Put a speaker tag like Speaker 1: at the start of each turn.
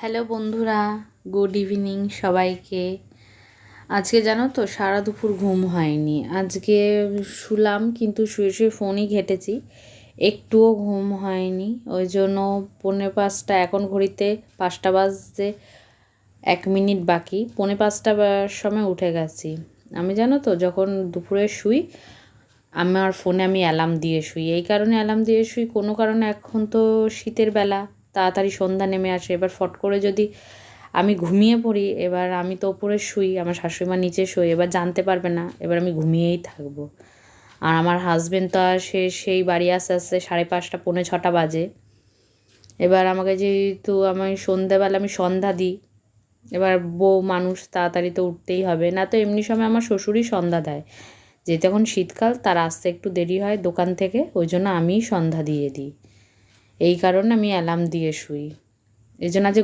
Speaker 1: Hello বন্ধুরা, good evening সবাইকে। আজকে জানো তো সারা দুপুর ঘুম হয়নি। আজকে শুলাম কিন্তু শুয়ে শুয়ে ফোনই ঘেটেছি, একটুও ঘুম হয়নি। ওই জন্য 4:45 এখন ঘড়িতে 5টা বাজতে 1 মিনিট বাকি, 4:45 সময় উঠে গেছি। আমি জানো তো যখন দুপুরে শুই আমার ফোনে আমি অ্যালার্ম দিয়ে শুই। এই কারণে অ্যালার্ম দিয়ে শুই, কোনো কারণে এখন তো শীতের বেলা, তাড়াতাড়ি সন্ধ্যা নেমে আসে। এবার ফট করে যদি আমি ঘুমিয়ে পড়ি, এবার আমি তো ওপরে শুই, আমার শাশুড়িমা নিচে শুই, এবার জানতে পারবে না, এবার আমি ঘুমিয়েই থাকবো। আর আমার হাজবেন্ড তো সেই বাড়ি আস্তে আস্তে 5:30 5:45 বাজে। এবার আমাকে যেহেতু সন্ধ্যাবেলা আমি সন্ধ্যা দিই, এবার বউ মানুষ তাড়াতাড়ি তো উঠতেই হবে, না তো এমনি সময় আমার শ্বশুরই সন্ধ্যা দেয়। যেহেতু এখন শীতকাল, তার আসতে একটু দেরি হয় দোকান থেকে, ওই জন্য আমিই সন্ধ্যা দিয়ে দিই। এই কারণে আমি অ্যালার্ম দিয়ে শুই। এই জন্য আজ